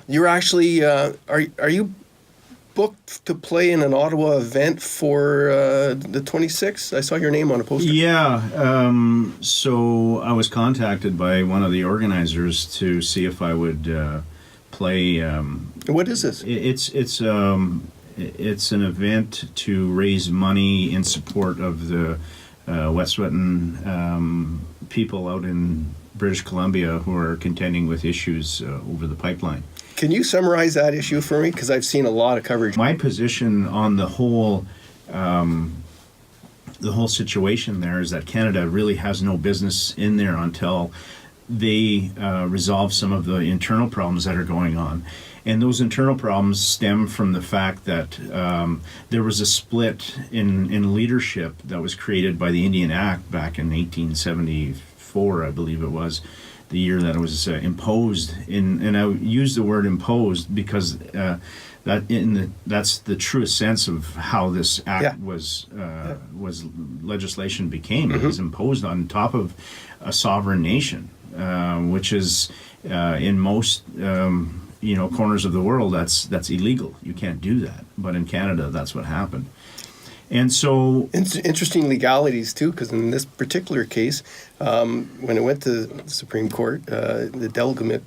You're actually, are you booked to play in an Ottawa event for the 26th? I saw your name on a poster. Yeah, so I was contacted by one of the organizers to see if I would play. What is this? It's an event to raise money in support of the Wet'suwet'en people out in British Columbia who are contending with issues over the pipeline. Can you summarize that issue for me? Because I've seen a lot of coverage. My position on the whole situation there is that Canada really has no business in there until they resolve some of the internal problems that are going on. And those internal problems stem from the fact that there was a split in leadership that was created by the Indian Act back in 1874, I believe it was, the year that it was imposed. And I use the word imposed because that's the truest sense of how this act was legislation became. It was imposed on top of a sovereign nation, which is in most corners of the world that's illegal. You can't do that. But in Canada, that's what happened. And so interesting legalities too, because in this particular case, when it went to the Supreme Court, the delegate,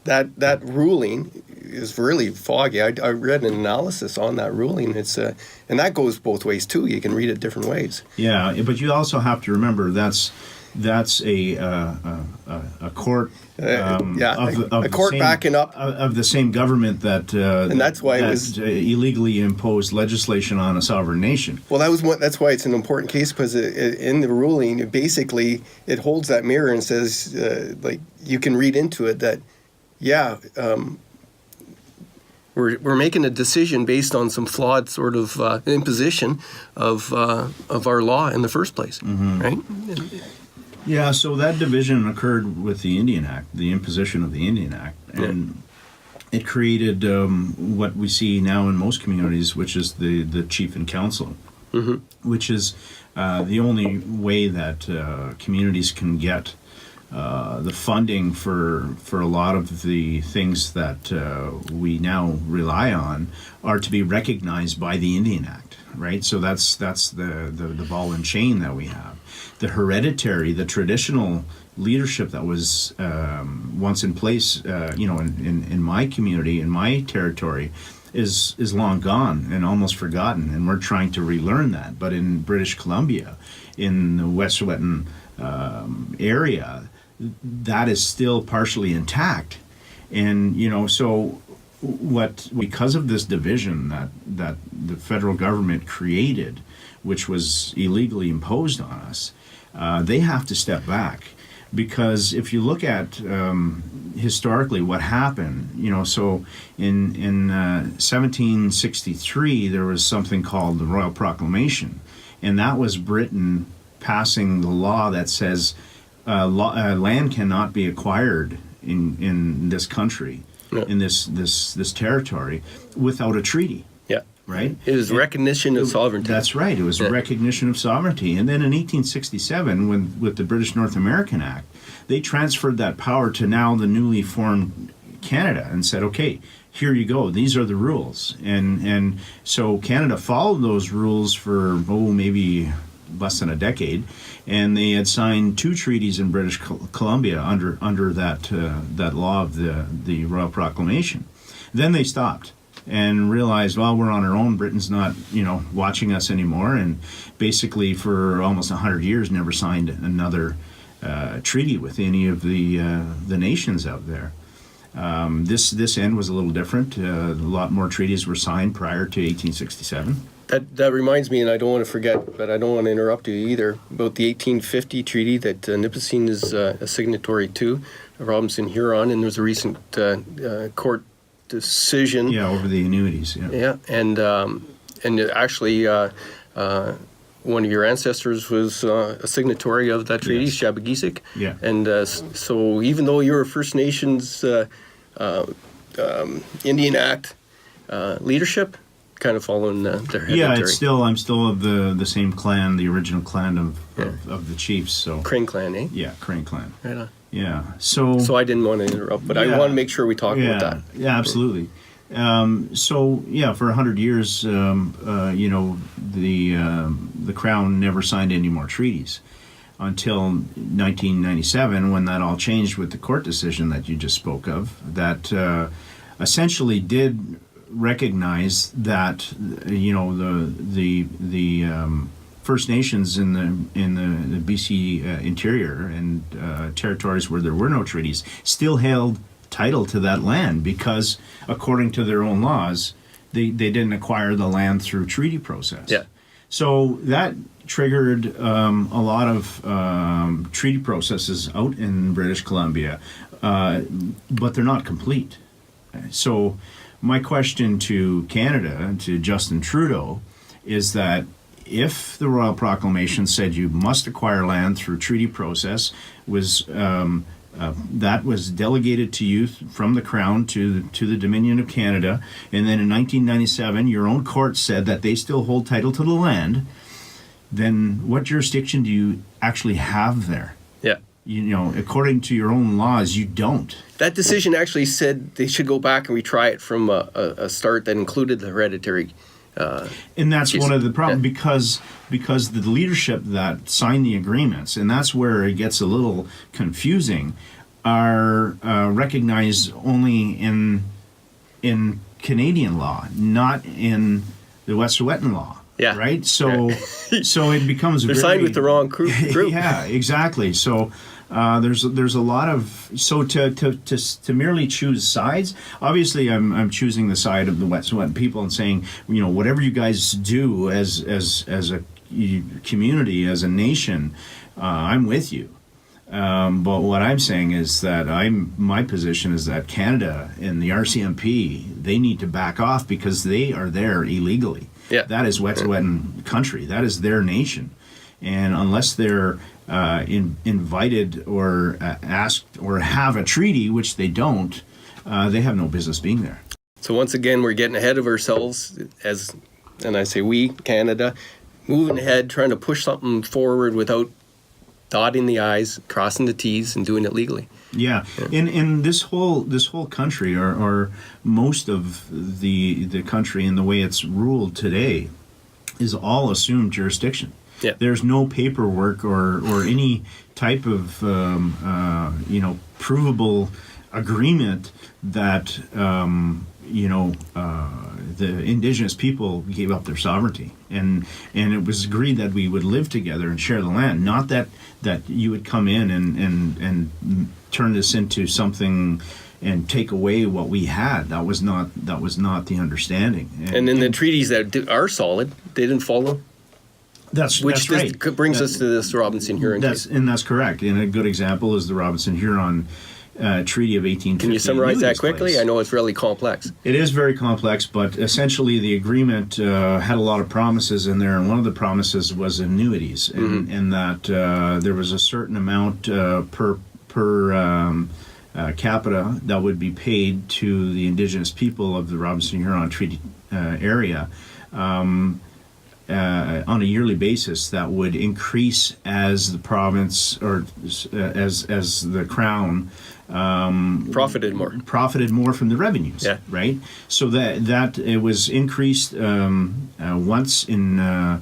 that ruling is really foggy. I read an analysis on that ruling. It's and that goes both ways too. You can read it different ways. Yeah, but you also have to remember that's a court. A court backing up of the same government that and that's why it was illegally imposed legislation on a sovereign nation. Well, that's why it's an important case, because in the ruling, it holds that mirror and says, like, you can read into it that, we're making a decision based on some flawed sort of imposition of our law in the first place, right? Yeah, so that division occurred with the Indian Act, the imposition of the Indian Act, and it created what we see now in most communities, which is the chief and council, which is the only way that communities can get the funding for a lot of the things that we now rely on are to be recognized by the Indian Act, right? So that's the ball and chain that we have. The hereditary, the traditional leadership that was once in place, in my community, in my territory, is long gone and almost forgotten, and we're trying to relearn that. But in British Columbia, in the Wet'suwet'en area, that is still partially intact. And so because of this division that the federal government created, which was illegally imposed on us, they have to step back. Because if you look at historically what happened, so in 1763 there was something called the Royal Proclamation, and that was Britain passing the law that says land cannot be acquired in this country, in this territory, without a treaty. Right? It was recognition of sovereignty. That's right. It was recognition of sovereignty. And then in 1867, with the British North American Act, they transferred that power to now the newly formed Canada and said, okay, here you go. These are the rules. And so Canada followed those rules for, maybe less than a decade. And they had signed 2 treaties in British Columbia under that law of the Royal Proclamation. Then they stopped and realized, well, we're on our own. Britain's not, watching us anymore, and basically for almost 100 years never signed another treaty with any of the nations out there. This end was a little different. A lot more treaties were signed prior to 1867. That reminds me, and I don't want to forget, but I don't want to interrupt you either, about the 1850 treaty that Nipissing is a signatory to, Robinson Huron, and there was a recent court decision. Yeah, over the annuities. Yeah, and actually, one of your ancestors was a signatory of that treaty, Shabagisik. Yeah. And so, even though you're a First Nations Indian Act leadership, kind of following their hereditary. Yeah, I'm still of the same clan, the original clan of the chiefs. So Crane clan, eh? Yeah, Crane clan. Right on. Yeah. So I didn't want to interrupt, but I Yeah. want to make sure we talk about that. Yeah, absolutely. So yeah, for 100 years, you know, the Crown never signed any more treaties until 1997, when that all changed with the court decision that you just spoke of. That essentially did recognize that, you know, the First Nations in the BC interior and territories where there were no treaties still held title to that land, because according to their own laws, they didn't acquire the land through treaty process. Yeah. So that triggered a lot of treaty processes out in British Columbia, but they're not complete. So my question to Canada, to Justin Trudeau, is that if the Royal Proclamation said you must acquire land through treaty process, that was delegated to you from the Crown to the Dominion of Canada, and then in 1997 your own court said that they still hold title to the land, then what jurisdiction do you actually have there? Yeah. You know, according to your own laws, you don't. That decision actually said they should go back and retry it from a start that included the hereditary. And that's one of the problems, Yeah. because the leadership that signed the agreements, and that's where it gets a little confusing, are recognized only in Canadian law, not in the Wet'suwet'en law. Yeah. Right. So so it becomes They're very, signed with the wrong group. Yeah, exactly. So there's a lot of, so to merely choose sides. Obviously, I'm choosing the side of the Wet'suwet'en people and saying, you know, whatever you guys do as a community, as a nation, I'm with you. But what I'm saying is that my position is that Canada and the RCMP, they need to back off, because they are there illegally. Yeah. That is Wet'suwet'en country. That is their nation. And unless they're invited or asked or have a treaty, which they don't, they have no business being there. So once again, we're getting ahead of ourselves and I say we, Canada, moving ahead, trying to push something forward without dotting the I's, crossing the T's, and doing it legally. Yeah, in this whole country, or most of the country, and the way it's ruled today, is all assumed jurisdiction. Yeah. There's no paperwork or any type of you know, provable agreement that the Indigenous people gave up their sovereignty, and it was agreed that we would live together and share the land, not that you would come in and turn this into something and take away what we had. That was not the understanding. And then the treaties that are solid, they didn't follow. That's Which brings us to this Robinson-Huron case. And that's correct. And a good example is the Robinson-Huron Treaty of 1850. Can you summarize that took quickly? place. I know it's really complex. It is very complex, but essentially the agreement had a lot of promises in there, and one of the promises was annuities, and that there was a certain amount per capita that would be paid to the Indigenous people of the Robinson-Huron Treaty area on a yearly basis, that would increase as the province, or as the Crown Profited more from the revenues. Yeah. Right. So that it was increased once in the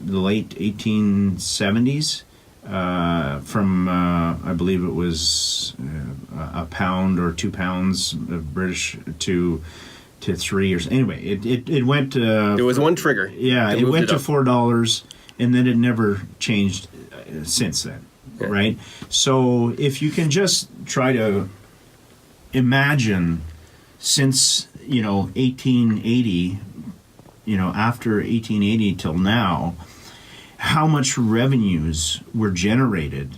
late 1870s from I believe it was a pound or 2 pounds of British to 3 years. Anyway, it went. There was one trigger. Yeah, it went to $4, and then it never changed since then. Yeah. Right? So if you can just try to imagine, since 1880, after 1880 till now, how much revenues were generated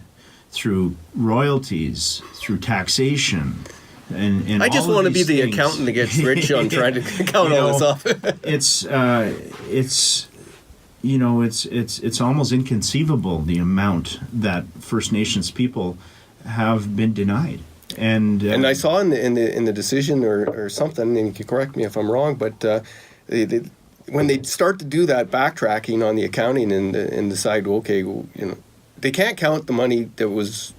through royalties, through taxation, and I just all of want to be these the things. accountant that gets rich on trying to count all this up. It's almost inconceivable, the amount that First Nations people have been denied. And I saw in the decision or something, and you can correct me if I'm wrong, but when they start to do that backtracking on the accounting and decide, okay, they can't count the money that was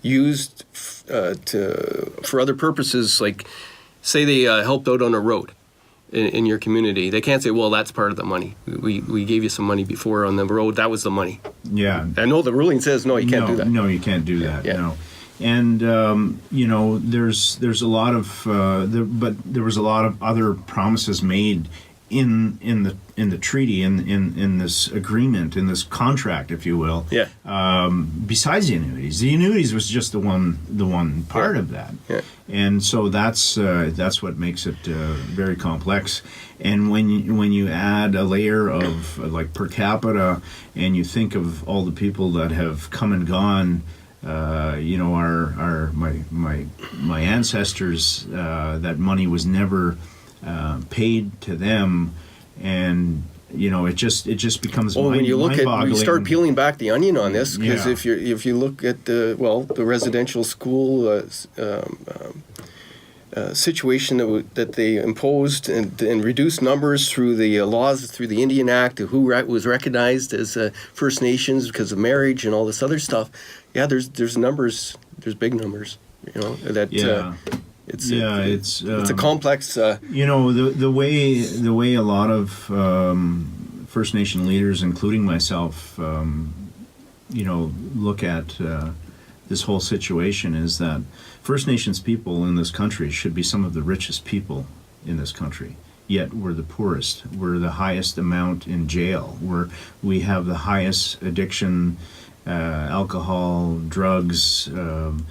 used for other purposes, like say they helped out on a road in your community, they can't say, well, that's part of the money. We gave you some money before on the road. That was the money. Yeah. I know the ruling says, no, you can't do that. No, you can't do that. Yeah. No. And there's a lot of but there was a lot of other promises made in the treaty, in this agreement, in this contract, if you will. Yeah. Besides the annuities was just the one part of that. Yeah. And so that's what makes it very complex. And when you add a layer of like per capita, and you think of all the people that have come and gone. My ancestors, that money was never paid to them, and it just becomes when you look at, we start peeling back the onion on this, because Yeah. if you look at the residential school situation that they imposed and reduced numbers through the laws, through the Indian Act, who was recognized as First Nations because of marriage and all this other stuff. Yeah, there's numbers, there's big numbers. That it's a complex. The way a lot of First Nation leaders, including myself, look at this whole situation is that First Nations people in this country should be some of the richest people in this country. Yet we're the poorest. We're the highest amount in jail. We have the highest addiction, alcohol, drugs, in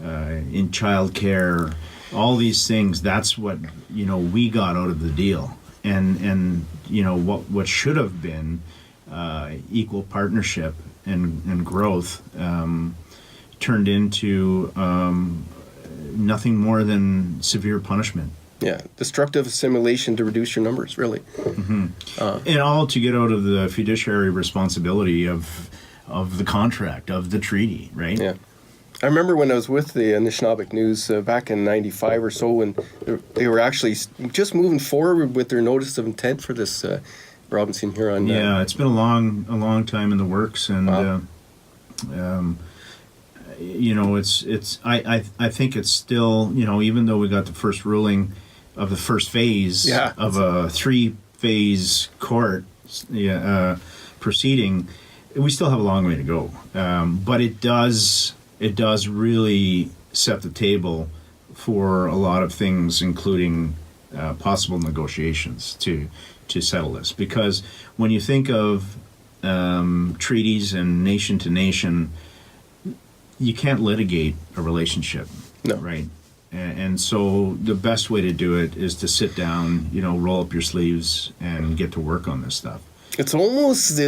childcare, all these things. That's what we got out of the deal, and what should have been equal partnership and growth turned into nothing more than severe punishment. Yeah, destructive assimilation to reduce your numbers, really. Mm-hmm. And all to get out of the fiduciary responsibility of the contract, of the treaty, right? Yeah. I remember when I was with the Anishinaabe News back in '95 or so, when they were actually just moving forward with their notice of intent for this Robinson Huron. Yeah, it's been a long time in the works, and wow. I think it's still, even though we got the first ruling of the first phase of a 3-phase court proceeding, we still have a long way to go. But it does really set the table for a lot of things, including possible negotiations to settle this. Because when you think of treaties and nation to nation, you can't litigate a relationship, no. Right? And so the best way to do it is to sit down, roll up your sleeves and get to work on this stuff. It's almost,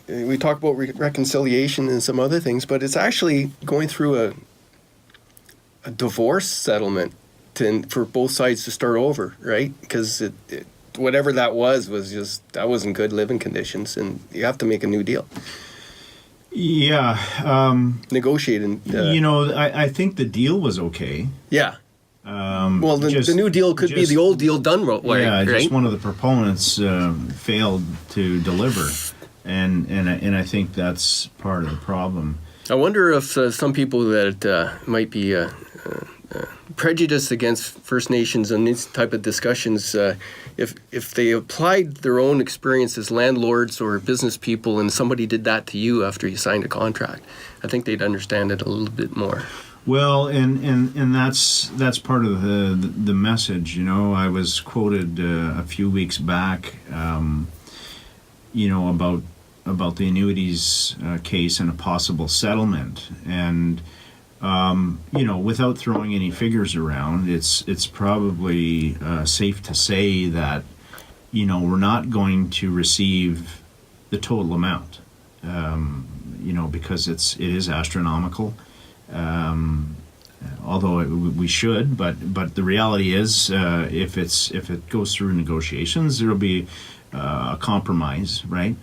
we talk about reconciliation and some other things, but it's actually going through a divorce settlement for both sides to start over, right? Because whatever that was that wasn't good living conditions, and you have to make a new deal. Yeah. Negotiating. I think the deal was okay. Yeah. Well, the new deal could be the old deal done right. Yeah, right? just one of the proponents failed to deliver, and I think that's part of the problem. I wonder if some people that might be prejudiced against First Nations in these type of discussions, if they applied their own experience as landlords or business people, and somebody did that to you after you signed a contract, I think they'd understand it a little bit more. Well, and that's part of the message. I was quoted a few weeks back, about the annuities case and a possible settlement, and without throwing any figures around, it's probably safe to say that we're not going to receive the total amount, because it is astronomical. Although we should, but the reality is, if it goes through negotiations, there'll be a compromise, right?